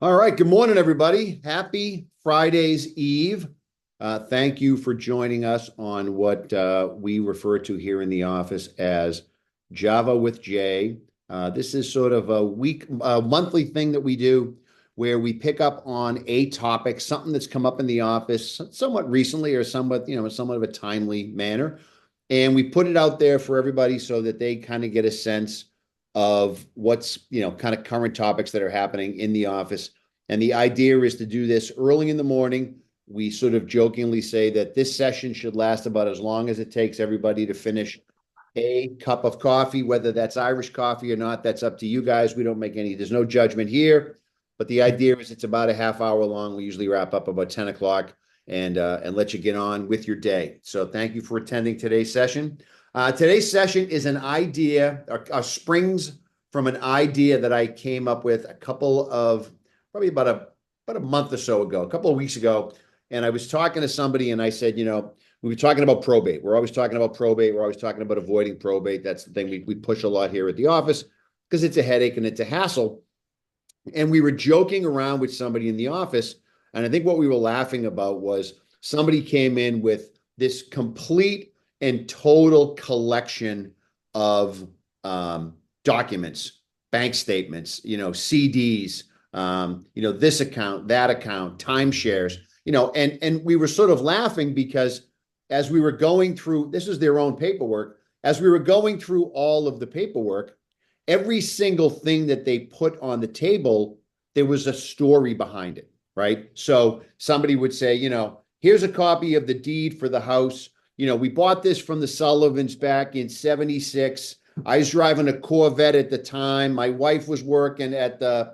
All right. Good morning, everybody. Happy Friday's Eve. Thank you for joining us on what we refer to here in the office as Java with Jay. This is sort of a monthly thing that we do where we pick up on a topic, something that's come up in the office somewhat recently or somewhat of a timely manner. And we put it out there for everybody so that they kind of get a sense of what's, kind of current topics that are happening in the office. And the idea is to do this early in the morning. We sort of jokingly say that this session should last about as long as it takes everybody to finish a cup of coffee, whether that's Irish coffee or not. That's up to you guys. We don't make there's no judgment here. But the idea is it's about a half hour long. We usually wrap up about 10 o'clock and let you get on with your day. So thank you for attending today's session. Today's session is an idea, or springs from an idea that I came up with probably about a month or so ago, a couple of weeks ago. And I was talking to somebody and I said, we were talking about probate. We're always talking about probate. We're always talking about avoiding probate. That's the thing we push a lot here at the office because it's a headache and it's a hassle. And we were joking around with somebody in the office. And I think what we were laughing about was somebody came in with this complete and total collection of documents, bank statements, CDs, this account, that account, timeshares, and we were sort of laughing because as we were going through, this is their own paperwork, as we were going through all of the paperwork, every single thing that they put on the table, there was a story behind it, right? So somebody would say, here's a copy of the deed for the house. We bought this from the Sullivans back in 76. I was driving a Corvette at the time. My wife was working at the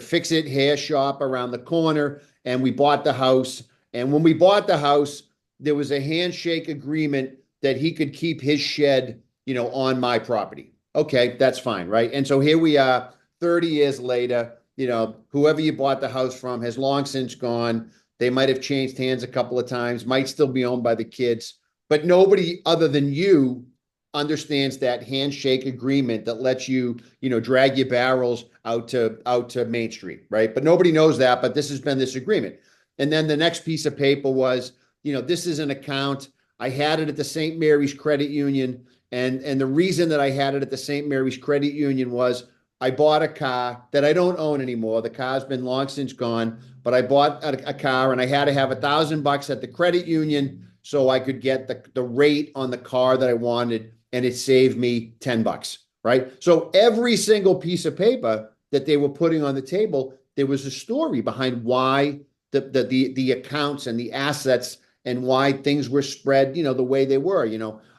Fix-It hair shop around the corner, and we bought the house. And when we bought the house, there was a handshake agreement that he could keep his shed, on my property. Okay, that's fine, right? And so here we are, 30 years later, whoever you bought the house from has long since gone. They might have changed hands a couple of times, might still be owned by the kids, but nobody other than you understands that handshake agreement that lets you, drag your barrels out to Main Street, right? But nobody knows that, but this has been this agreement. And then the next piece of paper was, this is an account. I had it at the St. Mary's Credit Union. And the reason that I had it at the St. Mary's Credit Union was I bought a car that I don't own anymore. The car's been long since gone, but I bought a car and I had to have $1,000 at the credit union so I could get the rate on the car that I wanted, and it saved me $10, right? So every single piece of paper that they were putting on the table, there was a story behind why the accounts and the assets and why things were spread, the way they were.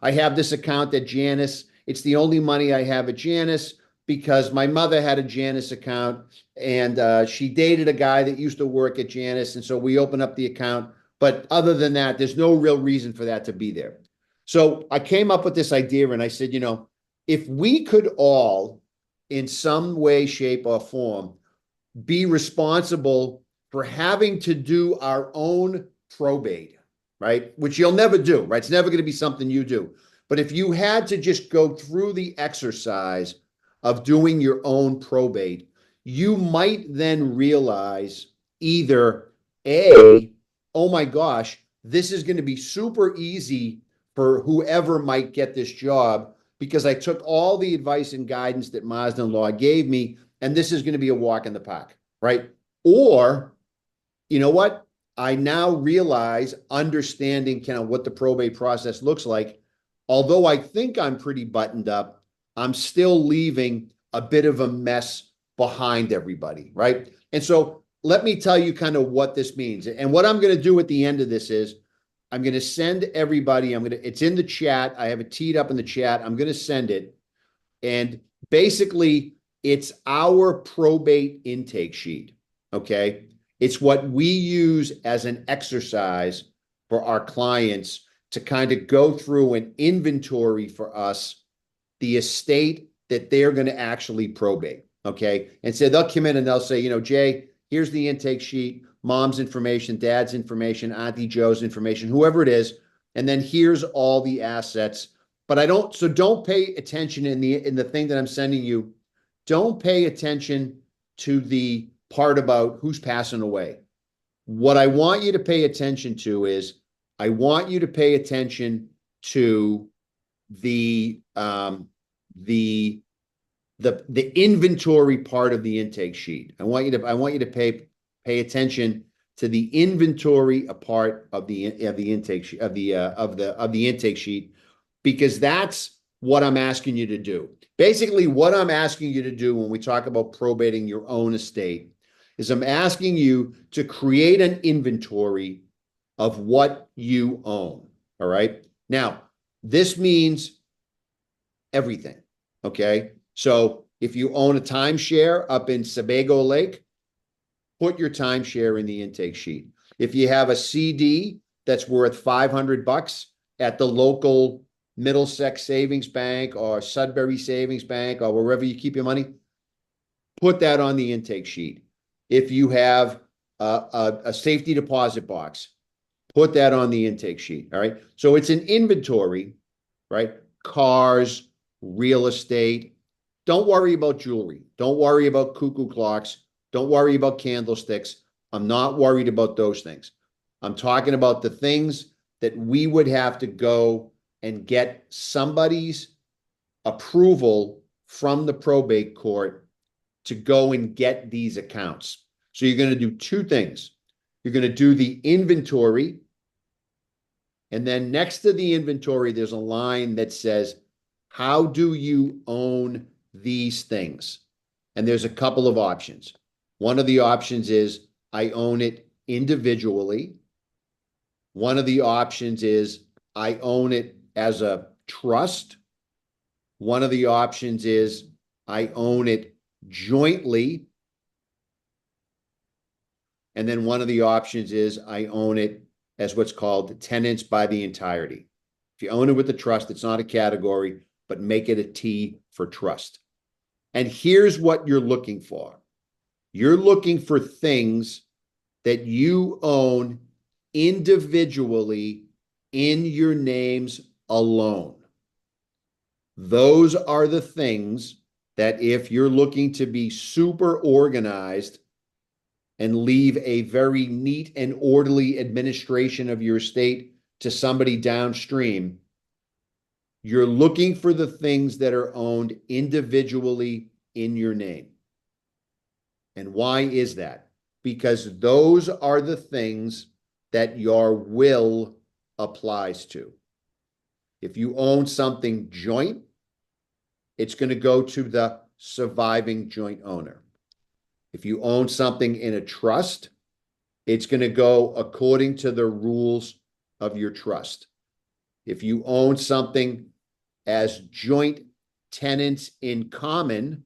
I have this account at Janus. It's the only money I have at Janus because my mother had a Janus account and she dated a guy that used to work at Janus. And so we opened up the account. But other than that, there's no real reason for that to be there. So I came up with this idea and I said, if we could all, in some way, shape, or form, be responsible for having to do our own probate, right? Which you'll never do, right? It's never going to be something you do. But if you had to just go through the exercise of doing your own probate, you might then realize either A, oh my gosh, this is going to be super easy for whoever might get this job because I took all the advice and guidance that Marsden Law gave me, and this is going to be a walk in the park, right? Or, you know what? I now realize, understanding kind of what the probate process looks like, although I think I'm pretty buttoned up, I'm still leaving a bit of a mess behind everybody, right? And so let me tell you kind of what this means. And what I'm going to do at the end of this is I'm going to send everybody, it's in the chat. I have it teed up in the chat. I'm going to send it. And basically, it's our probate intake sheet, okay? It's what we use as an exercise for our clients to kind of go through an inventory for us, the estate that they're going to actually probate, okay? And so they'll come in and they'll say, Jay, here's the intake sheet, mom's information, dad's information, Auntie Joe's information, whoever it is, and then here's all the assets. But don't pay attention in the thing that I'm sending you. Don't pay attention to the part about who's passing away. What I want you to pay attention to is I want you to pay attention to the inventory part of the intake sheet. I want you to pay attention to the inventory part of the intake sheet of the intake sheet, because that's what I'm asking you to do. Basically, what I'm asking you to do when we talk about probating your own estate is I'm asking you to create an inventory of what you own. All right. Now, this means everything. Okay. So if you own a timeshare up in Sebago Lake, put your timeshare in the intake sheet. If you have a CD that's worth $500 at the local Middlesex Savings Bank or Sudbury Savings Bank or wherever you keep your money, put that on the intake sheet. If you have a safety deposit box, put that on the intake sheet. All right. So it's an inventory, right? Cars, real estate. Don't worry about jewelry. Don't worry about cuckoo clocks. Don't worry about candlesticks. I'm not worried about those things. I'm talking about the things that we would have to go and get somebody's approval from the probate court to go and get these accounts. So you're going to do two things. You're going to do the inventory, and then next to the inventory, there's a line that says, how do you own these things? And there's a couple of options. One of the options is I own it individually. One of the options is I own it as a trust. One of the options is I own it jointly. And then one of the options is I own it as what's called tenants by the entirety. If you own it with the trust, it's not a category, but make it a T for trust. And here's what you're looking for. You're looking for things that you own individually in your names alone. Those are the things that if you're looking to be super organized and leave a very neat and orderly administration of your estate to somebody downstream, you're looking for the things that are owned individually in your name. And why is that? Because those are the things that your will applies to. If you own something joint, it's going to go to the surviving joint owner. If you own something in a trust, it's going to go according to the rules of your trust. If you own something as joint tenants in common,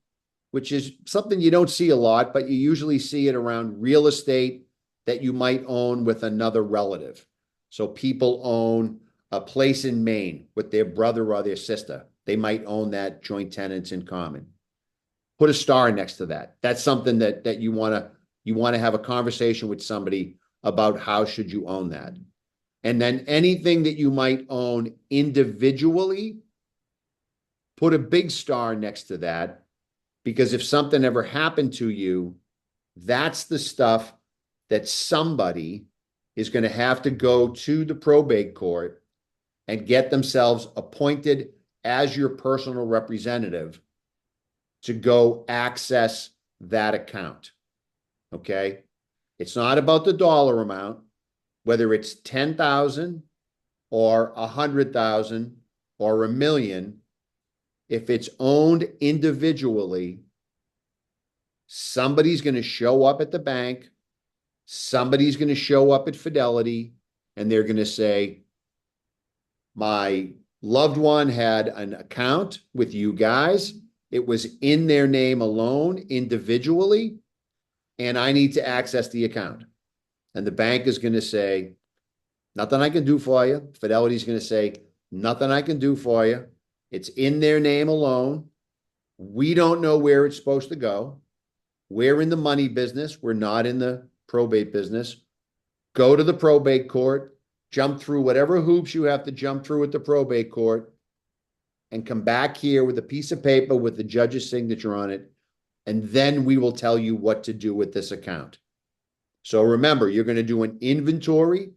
which is something you don't see a lot, but you usually see it around real estate that you might own with another relative. So people own a place in Maine with their brother or their sister. They might own that joint tenants in common. Put a star next to that. That's something that you want to have a conversation with somebody about how should you own that. And then anything that you might own individually, put a big star next to that, because if something ever happened to you, that's the stuff that somebody is going to have to go to the probate court and get themselves appointed as your personal representative to go access that account. Okay? It's not about the dollar amount, whether it's 10,000 or 100,000 or $1 million. If it's owned individually, somebody's going to show up at the bank, somebody's going to show up at Fidelity, and they're going to say, my loved one had an account with you guys. It was in their name alone, individually, and I need to access the account. And the bank is going to say, nothing I can do for you. Fidelity is going to say, nothing I can do for you. It's in their name alone. We don't know where it's supposed to go. We're in the money business. We're not in the probate business. Go to the probate court, jump through whatever hoops you have to jump through at the probate court, and come back here with a piece of paper with the judge's signature on it and then we will tell you what to do with this account. So remember, you're going to do an inventory,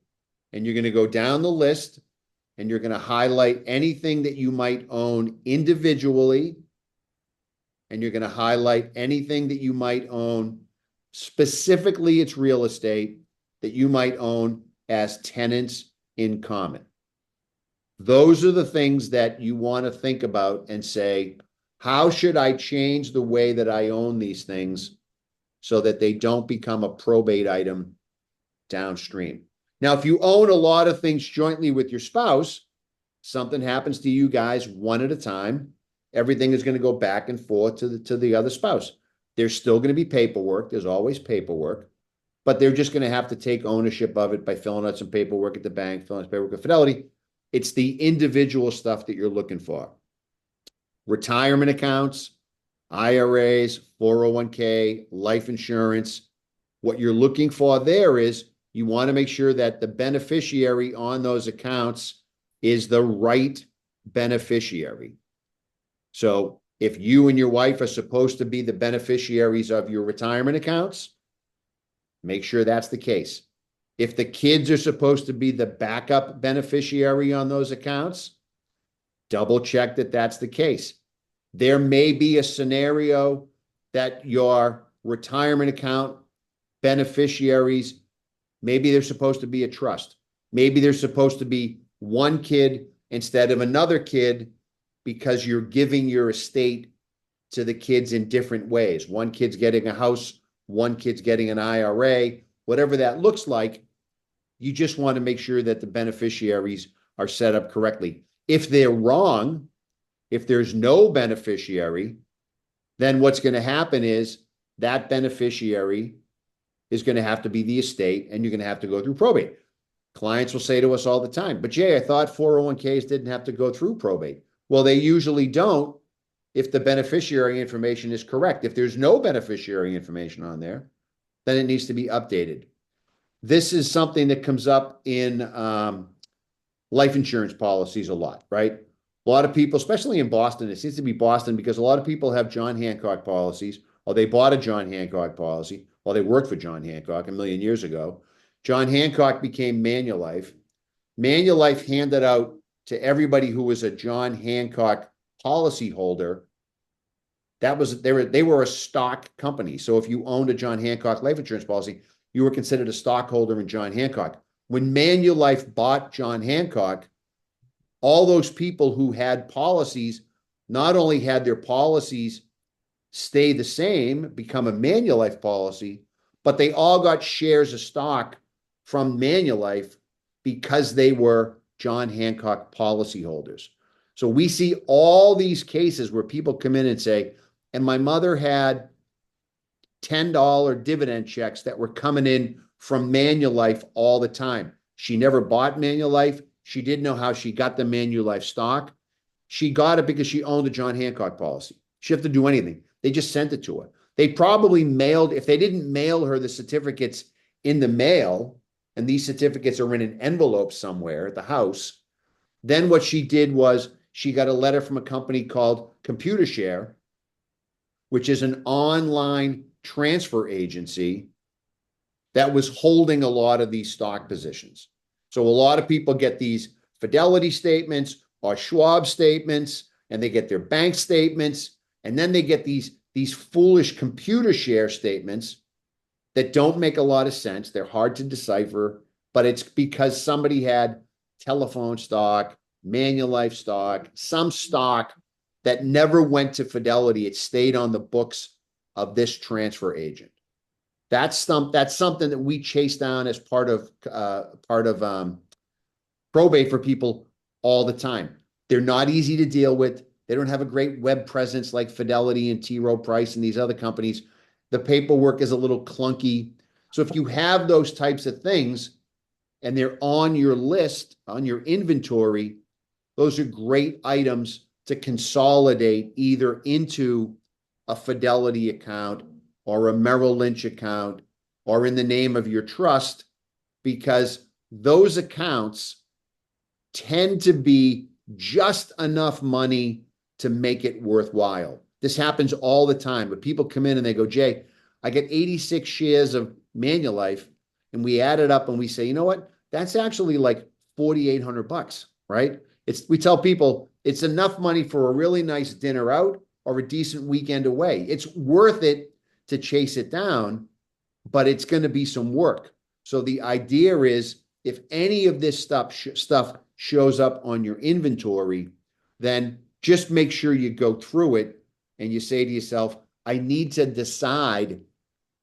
and you're going to go down the list, and you're going to highlight anything that you might own individually, and you're going to highlight anything that you might own, specifically it's real estate, that you might own as tenants in common. Those are the things that you want to think about and say, how should I change the way that I own these things so that they don't become a probate item downstream? Now, if you own a lot of things jointly with your spouse, something happens to you guys one at a time, everything is going to go back and forth to the other spouse. There's still going to be paperwork. There's always paperwork, but they're just going to have to take ownership of it by filling out some paperwork at the bank, filling out paperwork at Fidelity. It's the individual stuff that you're looking for. Retirement accounts, IRAs, 401k, life insurance. What you're looking for there is you want to make sure that the beneficiary on those accounts is the right beneficiary. So if you and your wife are supposed to be the beneficiaries of your retirement accounts, make sure that's the case. If the kids are supposed to be the backup beneficiary on those accounts, double check that that's the case. There may be a scenario that your retirement account beneficiaries, maybe they're supposed to be a trust. Maybe they're supposed to be one kid instead of another kid because you're giving your estate to the kids in different ways. One kid's getting a house, one kid's getting an IRA, whatever that looks like. You just want to make sure that the beneficiaries are set up correctly. If they're wrong, if there's no beneficiary, then what's going to happen is that beneficiary is going to have to be the estate, and you're going to have to go through probate. Clients will say to us all the time, but Jay, I thought 401ks didn't have to go through probate. Well, they usually don't if the beneficiary information is correct. If there's no beneficiary information on there, then it needs to be updated. This is something that comes up in life insurance policies a lot, right? A lot of people, especially in Boston, it seems to be Boston because a lot of people have John Hancock policies, or they bought a John Hancock policy, or they worked for John Hancock a million years ago. John Hancock became Manulife. Manulife handed out to everybody who was a John Hancock policy holder. They were a stock company. So if you owned a John Hancock life insurance policy, you were considered a stockholder in John Hancock. When Manulife bought John Hancock, all those people who had policies not only had their policies stay the same, become a Manulife policy, but they all got shares of stock from Manulife because they were John Hancock policyholders. So we see all these cases where people come in and say, and my mother had $10 dividend checks that were coming in from Manulife all the time. She never bought Manulife. She didn't know how she got the Manulife stock. She got it because she owned a John Hancock policy. She didn't have to do anything. They just sent it to her. They probably mailed, if they didn't mail her the certificates in the mail, and these certificates are in an envelope somewhere at the house, then what she did was she got a letter from a company called ComputerShare, which is an online transfer agency that was holding a lot of these stock positions. So a lot of people get these Fidelity statements or Schwab statements, and they get their bank statements, and then they get these foolish ComputerShare statements that don't make a lot of sense. They're hard to decipher, but it's because somebody had telephone stock, Manulife stock, some stock that never went to Fidelity. It stayed on the books of this transfer agent. That's something that we chase down as part of probate for people all the time. They're not easy to deal with. They don't have a great web presence like Fidelity and T. Rowe Price and these other companies. The paperwork is a little clunky. So if you have those types of things and they're on your list, on your inventory, those are great items to consolidate either into a Fidelity account or a Merrill Lynch account or in the name of your trust, because those accounts tend to be just enough money to make it worthwhile. This happens all the time, but people come in and they go, Jay, I get 86 shares of Manulife, and we add it up and we say, you know what? That's actually like $4,800, right? We tell people it's enough money for a really nice dinner out or a decent weekend away. It's worth it to chase it down, but it's going to be some work. So the idea is, if any of this stuff shows up on your inventory, then just make sure you go through it and you say to yourself, I need to decide,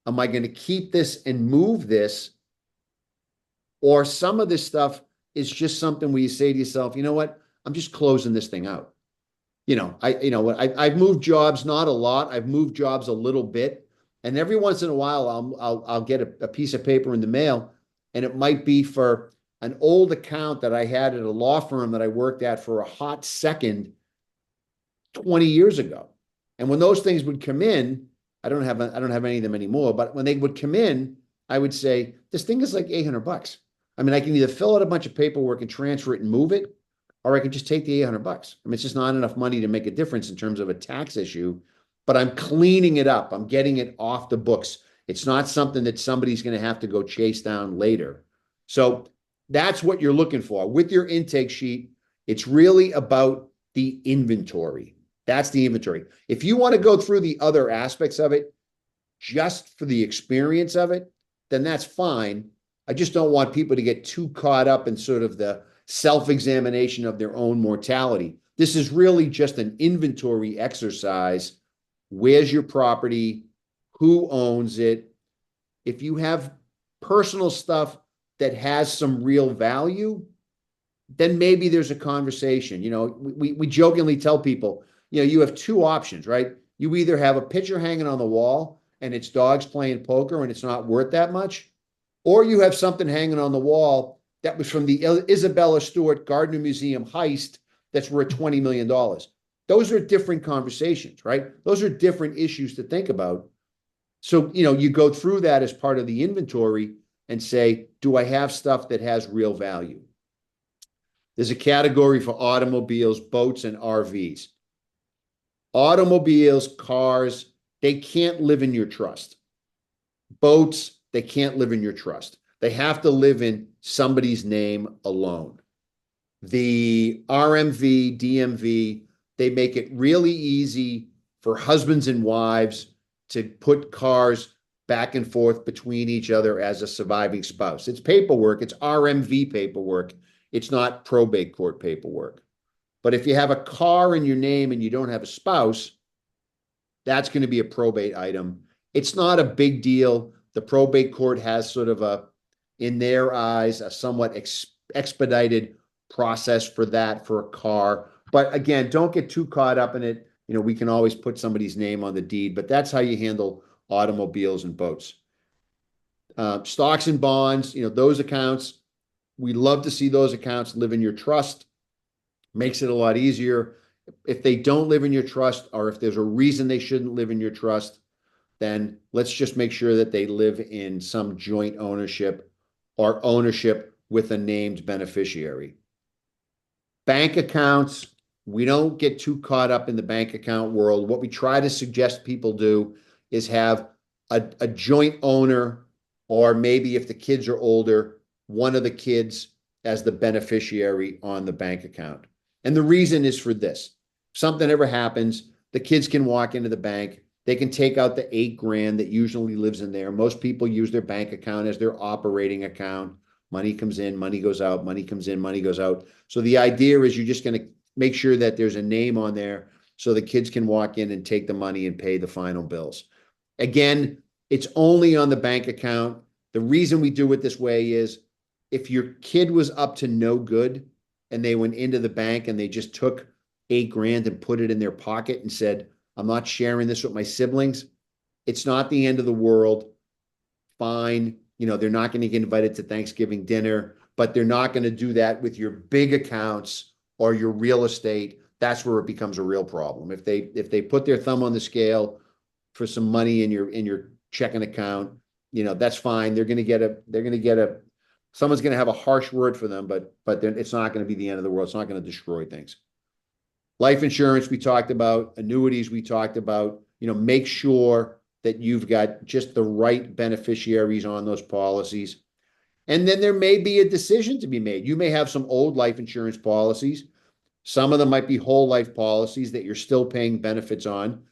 am I going to keep this and move this? Or some of this stuff is just something where you say to yourself, you know what? I'm just closing this thing out. I've moved jobs, not a lot. I've moved jobs a little bit. And every once in a while, I'll get a piece of paper in the mail, and it might be for an old account that I had at a law firm that I worked at for a hot second 20 years ago. And when those things would come in, I don't have any of them anymore, but when they would come in, I would say, this thing is like $800. I mean, I can either fill out a bunch of paperwork and transfer it and move it, or I can just take the $800. I mean, it's just not enough money to make a difference in terms of a tax issue, but I'm cleaning it up. I'm getting it off the books. It's not something that somebody's going to have to go chase down later. So that's what you're looking for. With your intake sheet, it's really about the inventory. That's the inventory. If you want to go through the other aspects of it just for the experience of it, then that's fine. I just don't want people to get too caught up in sort of the self-examination of their own mortality. This is really just an inventory exercise. Where's your property? Who owns it? If you have personal stuff that has some real value, then maybe there's a conversation. We jokingly tell people, you have two options, right? You either have a picture hanging on the wall and it's dogs playing poker and it's not worth that much, or you have something hanging on the wall that was from the Isabella Stewart Gardner Museum heist that's worth $20 million. Those are different conversations, right? Those are different issues to think about. So, you go through that as part of the inventory and say, do I have stuff that has real value? There's a category for automobiles, boats, and RVs. Automobiles, cars, they can't live in your trust. Boats, they can't live in your trust. They have to live in somebody's name alone. The RMV, DMV, they make it really easy for husbands and wives to put cars back and forth between each other as a surviving spouse. It's paperwork. It's RMV paperwork. It's not probate court paperwork. But if you have a car in your name and you don't have a spouse, that's going to be a probate item. It's not a big deal. The probate court has sort of in their eyes, a somewhat expedited process for that for a car. But again, don't get too caught up in it. We can always put somebody's name on the deed, but that's how you handle automobiles and boats. Stocks and bonds, those accounts, we love to see those accounts live in your trust. Makes it a lot easier. If they don't live in your trust, or if there's a reason they shouldn't live in your trust, then let's just make sure that they live in some joint ownership or ownership with a named beneficiary. Bank accounts, we don't get too caught up in the bank account world. What we try to suggest people do is have a joint owner, or maybe if the kids are older, one of the kids as the beneficiary on the bank account. And the reason is for this. If something ever happens, the kids can walk into the bank. They can take out the $8,000 that usually lives in there. Most people use their bank account as their operating account. Money comes in, money goes out, money comes in, money goes out. So the idea is you're just going to make sure that there's a name on there so the kids can walk in and take the money and pay the final bills. Again, it's only on the bank account. The reason we do it this way is if your kid was up to no good and they went into the bank and they just took $8,000 and put it in their pocket and said, I'm not sharing this with my siblings, it's not the end of the world. Fine. They're not going to get invited to Thanksgiving dinner, but they're not going to do that with your big accounts or your real estate. That's where it becomes a real problem. If they put their thumb on the scale for some money in your checking account, that's fine. Someone's going to have a harsh word for them, but then it's not going to be the end of the world. It's not going to destroy things. Life insurance, we talked about. Annuities, we talked about. Make sure that you've got just the right beneficiaries on those policies. And then there may be a decision to be made. You may have some old life insurance policies. Some of them might be whole life policies that you're still paying benefits on,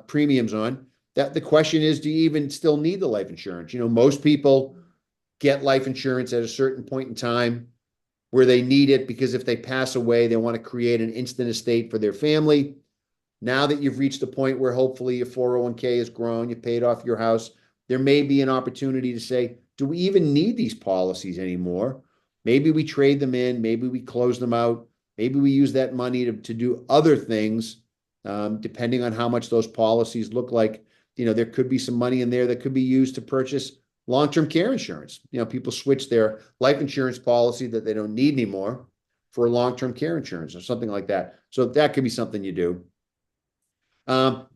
premiums on. That the question is, do you even still need the life insurance? Most people get life insurance at a certain point in time where they need it because if they pass away, they want to create an instant estate for their family. Now that you've reached a point where hopefully your 401k has grown, you paid off your house, there may be an opportunity to say, do we even need these policies anymore? Maybe we trade them in, maybe we close them out, maybe we use that money to do other things, depending on how much those policies look like. There could be some money in there that could be used to purchase long-term care insurance. People switch their life insurance policy that they don't need anymore for long-term care insurance or something like that. So that could be something you do.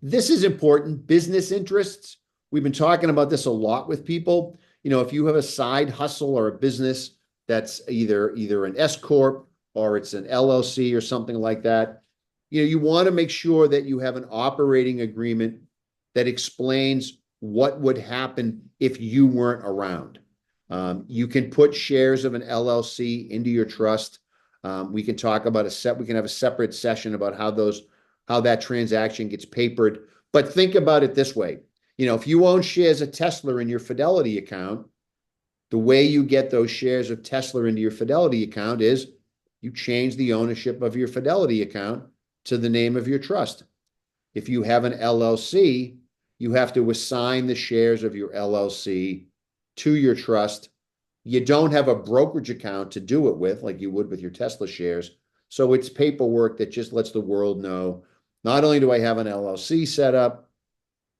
This is important. Business interests. We've been talking about this a lot with people. If you have a side hustle or a business that's either an S corp or it's an LLC or something like that, you want to make sure that you have an operating agreement that explains what would happen if you weren't around. You can put shares of an LLC into your trust. We can talk about we can have a separate session about how that transaction gets papered. But think about it this way. If you own shares of Tesla in your Fidelity account, the way you get those shares of Tesla into your Fidelity account is you change the ownership of your Fidelity account to the name of your trust. If you have an LLC, you have to assign the shares of your LLC to your trust. You don't have a brokerage account to do it with like you would with your Tesla shares. So it's paperwork that just lets the world know, not only do I have an LLC set up,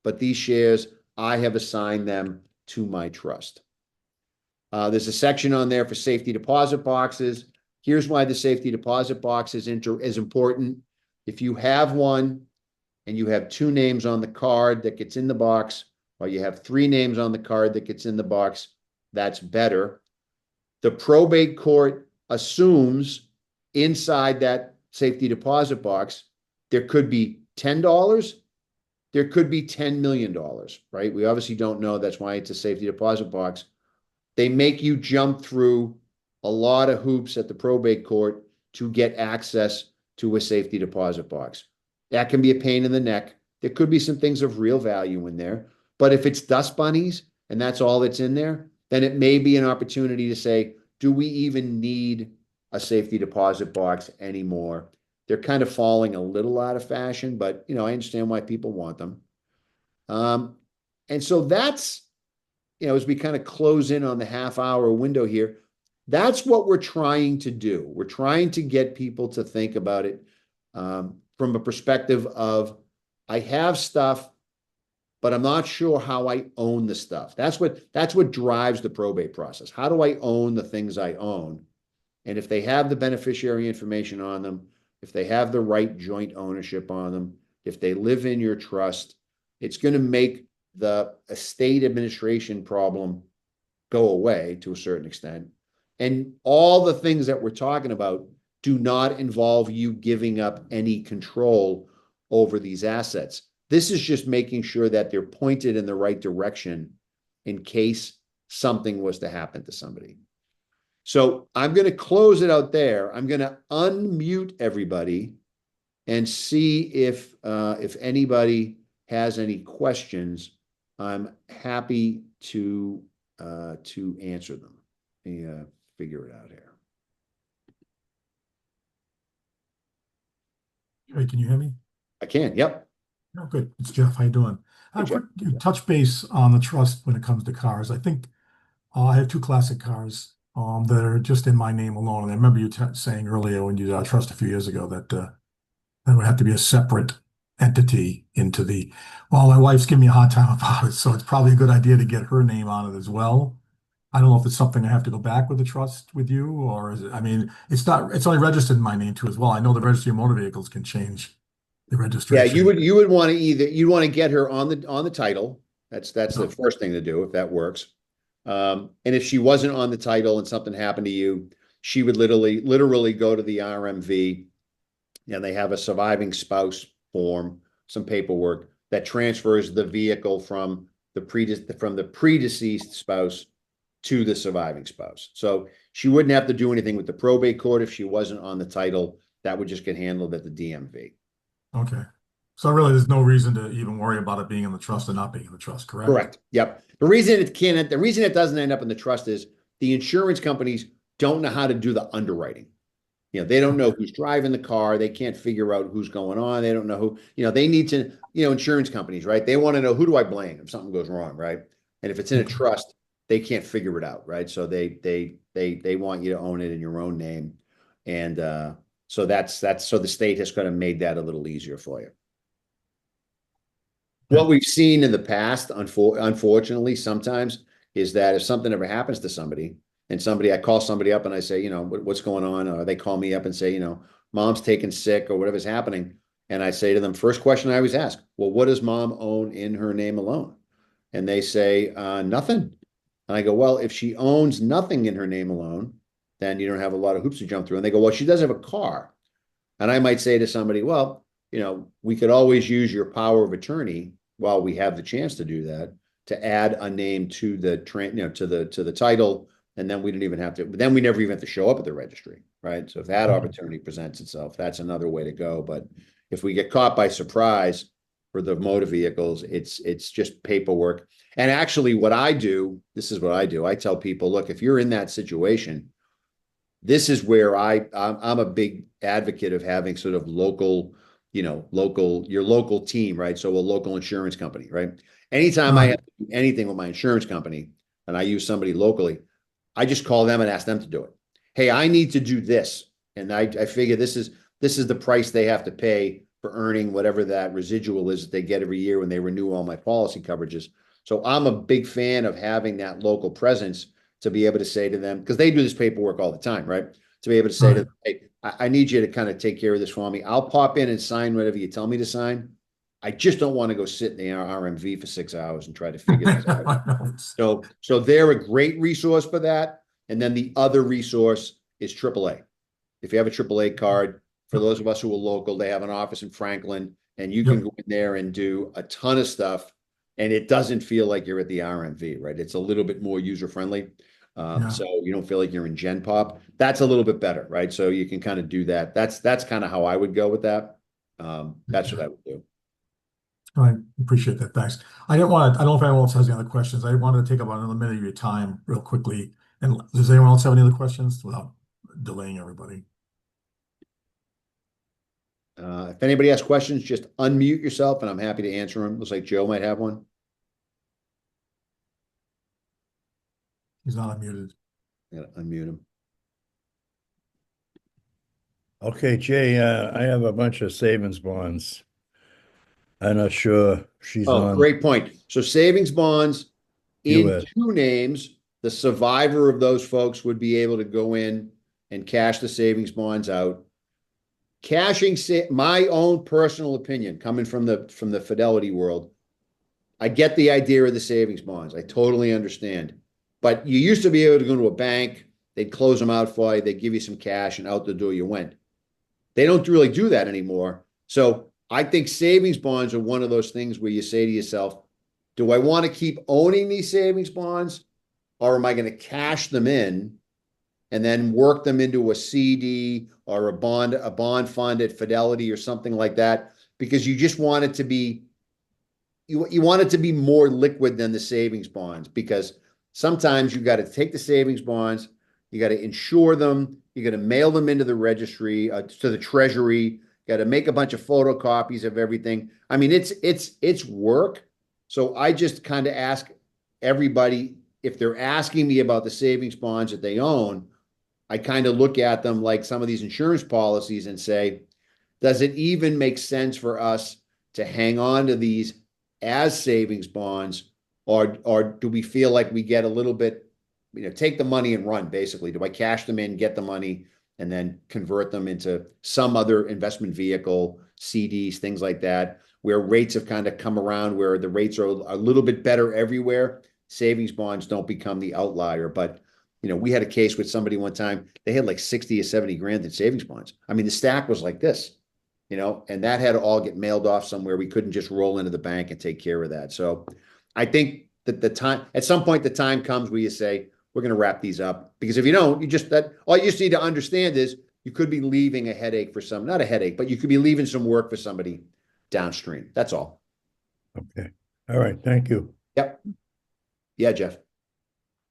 but these shares, I have assigned them to my trust. There's a section on there for safety deposit boxes. Here's why the safety deposit box is important. If you have one and you have 2 names on the card that gets in the box, or you have 3 names on the card that gets in the box, that's better. The probate court assumes inside that safety deposit box, there could be $10, there could be $10 million, right? We obviously don't know. That's why it's a safety deposit box. They make you jump through a lot of hoops at the probate court to get access to a safety deposit box. That can be a pain in the neck. There could be some things of real value in there. But if it's dust bunnies and that's all that's in there, then it may be an opportunity to say, do we even need a safety deposit box anymore? They're kind of falling a little out of fashion, but I understand why people want them. And so that's, as we kind of close in on the half-hour window here, that's what we're trying to do. We're trying to get people to think about it from a perspective of, I have stuff, but I'm not sure how I own the stuff. That's what drives the probate process. How do I own the things I own? And if they have the beneficiary information on them, if they have the right joint ownership on them, if they live in your trust, it's going to make the estate administration problem go away to a certain extent. And all the things that we're talking about do not involve you giving up any control over these assets. This is just making sure that they're pointed in the right direction in case something was to happen to somebody. So I'm going to close it out there. I'm going to unmute everybody and see if anybody has any questions. I'm happy to answer them. Let me figure it out here. Hey, can you hear me? I can. Yep. Oh, good. It's Jeff. How you doing? Hey, Jeff. You touch base on the trust when it comes to cars. I think I have 2 classic cars that are just in my name alone. And I remember you saying earlier when you did our trust a few years ago that that would have to be a separate entity into the. Well, my wife's giving me a hard time about it, so it's probably a good idea to get her name on it as well. I don't know if it's something I have to go back with the trust with you, or is it? I mean, it's not. It's only registered in my name too as well. I know the registry of motor vehicles can change the Yeah, registration. you would want to you want to get her on the title. That's the first thing to do if that works. And if she wasn't on the title and something happened to you, she would literally go to the RMV and they have a surviving spouse form, some paperwork that transfers the vehicle from the predeceased spouse to the surviving spouse. So she wouldn't have to do anything with the probate court if she wasn't on the title. That would just get handled at the DMV. Okay. So really, there's no reason to even worry about it being in the trust or not being in the trust, correct? Correct. Yep. The reason it doesn't end up in the trust is the insurance companies don't know how to do the underwriting. They don't know Okay. who's driving the car. They can't figure out who's going on. They don't know who, they need to, insurance companies, right? They want to know, who do I blame if something goes wrong, right? And if it's in a Okay. trust, they can't figure it out, right? So they want you to own it in your own name. And so so the state has kind of made that a little easier for you. What Okay. we've seen in the past, unfortunately, sometimes is that if something ever happens to somebody, and I call somebody up and I say, what's going on? Or they call me up and say, mom's taken sick or whatever's happening. And I say to them, first question I always ask, well, what does mom own in her name alone? And they say, nothing. And I go, well, if she owns nothing in her name alone, then you don't have a lot of hoops to jump through. And they go, well, she does have a car. And I might say to somebody, well, we could always use your power of attorney while we have the chance to do that, to add a name to the to the title, and then we didn't even have to. Then we never even have to show up at the registry, right? So if that Okay. opportunity presents itself, that's another way to go. But if we get caught by surprise for the motor vehicles, it's just paperwork. And actually, this is what I do. I tell people, look, if you're in that situation, this is where I'm a big advocate of having sort of local, your local team, right? So a local insurance company, right? Anytime I Right. have to do anything with my insurance company and I use somebody locally, I just call them and ask them to do it. Hey, I need to do this. And I figure this is the price they have to pay for earning whatever that residual is that they get every year when they renew all my policy coverages. So I'm a big fan of having that local presence to be able to say to them, because they do this paperwork all the time, right? To be able to say to Right. them, hey, I need you to kind of take care of this for me. I'll pop in and sign whatever you tell me to sign. I just don't want to go sit in the RMV for 6 hours and try to figure this out. I know So they're a great resource for that. And then the other resource is AAA. If you have a AAA card, for those of us who are local, they have an office in Franklin, and you can Yep. go in there and do a ton of stuff, and it doesn't feel like you're at the RMV, right? It's a little bit more user friendly. Yeah. So you don't feel like you're in Gen Pop. That's a little bit better, right? So you can kind of do that. That's kind of how I would go with that. That's what Okay. I would do. I appreciate that. Thanks. I don't know if anyone else has any other questions. I wanted to take up another minute of your time real quickly. And does anyone else have any other questions without delaying everybody? If anybody has questions, just unmute yourself, and I'm happy to answer them. Looks like Joe might have one. He's not unmuted. Gotta unmute him. Okay, Jay, I have a bunch of savings bonds. I'm not sure she's Oh, on great point. So savings bonds in US. two names, the survivor of those folks would be able to go in and cash the savings bonds out. My own personal opinion, coming from the Fidelity world, I get the idea of the savings bonds. I totally understand. But you used to be able to go to a bank, they'd close them out for you, they'd give you some cash, and out the door you went. They don't really do that anymore. So I think savings bonds are one of those things where you say to yourself, do I want to keep owning these savings bonds, or am I going to cash them in and then work them into a CD or a bond fund at Fidelity or something like that? Because you just want it to be you want it to be more liquid than the savings bonds, because sometimes you got to take the savings bonds, you got to insure them, you got to mail them into the registry, to the treasury, got to make a bunch of photocopies of everything. I mean, it's work. So I just kind of ask everybody, if they're asking me about the savings bonds that they own, I kind of look at them like some of these insurance policies and say, does it even make sense for us to hang on to these as savings bonds, or do we feel like we get a little bit, take the money and run, basically? Do I cash them in, get the money, and then convert them into some other investment vehicle, CDs, things like that, where rates have kind of come around, where the rates are a little bit better everywhere? Savings bonds don't become the outlier. But we had a case with somebody one time, they had like 60 or 70 grand in savings bonds. I mean, the stack was like this. and that had to all get mailed off somewhere. We couldn't just roll into the bank and take care of that. So I think that at some point, the time comes where you say, we're going to wrap these up, because if you don't, all you just need to understand is you could be leaving a headache for not a headache, but you could be leaving some work for somebody downstream. That's all. Okay. All right. Thank you. Yep. Yeah, Jeff.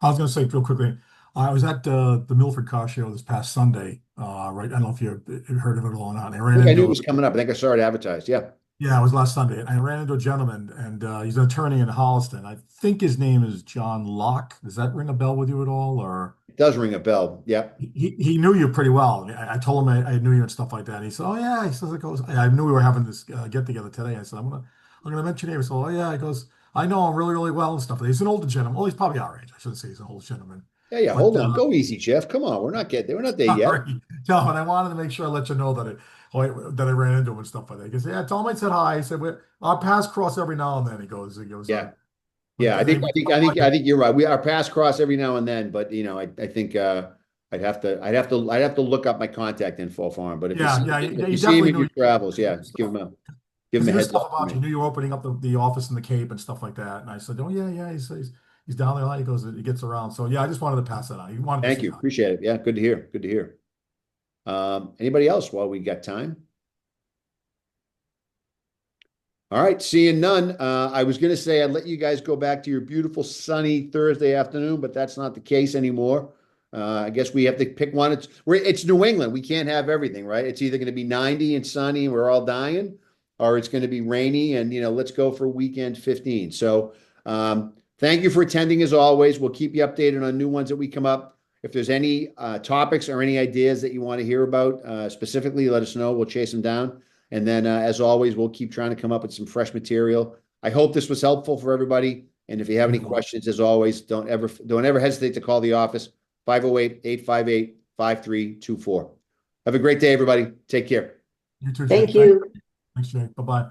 I was going to say real quickly, I was at the Milford Car Show this past Sunday. Right, I don't know if you heard of it all or not. And I ran I knew it into was coming up. I think I saw it advertised. Yeah. Yeah, it was last Sunday. I ran into a gentleman, and he's an attorney in Holliston. I think his name is John Locke. Does that ring a bell with you at all? Or It does ring a bell. Yep. he knew you pretty well. I told him I knew you and stuff like that. He said, "Oh yeah." He says, "It goes." I knew we were having this get together today. I said, "I'm gonna mention your name." He said, "Oh yeah." He goes, "I know him really, really well and stuff." He's an older gentleman. Well, he's probably our age. I shouldn't say he's an older gentleman, Yeah. but Hold on. Go easy, Jeff. Come on. We're not there yet. sorry. No, and I wanted to make sure I let you know that I ran into him and stuff like that. He goes, "Yeah, tell him I said hi." He said, "Our paths cross every now and then." He goes, Yeah. but Yeah. I think, anyway, I think, I think, I think you're right. Our paths cross every now and then, but I think, I'd have to look up my contact info for him. But if yeah, if you you see him definitely in knew your travels, yeah, give stuff. him Because a he knew heads stuff up for about you. He me. knew you were opening up the office in the Cape and stuff like that. And I said, "Oh yeah." He's down there. He goes, he gets around. So yeah, I just wanted to pass that on. He wanted to Thank say you. hi. Appreciate it. Yeah. Good to hear. Good to hear. Anybody else while we got time? All right, seeing none. I was going to say I'd let you guys go back to your beautiful sunny Thursday afternoon, but that's not the case anymore. I guess we have to pick one. It's New England. We can't have everything, right? It's either going to be 90 and sunny and we're all dying, or it's going to be rainy and let's go for weekend 15. So thank you for attending as always. We'll keep you updated on new ones that we come up. If there's any topics or any ideas that you want to hear about specifically, let us know. We'll chase them down. And then, as always, we'll keep trying to come up with some fresh material. I hope this was helpful for everybody. And if you have any questions, as always, don't ever hesitate to call the office, 508-858-5324. Have a great day, everybody. Take care. You too, Jake. Thank you. Thanks, Jake. Bye-bye.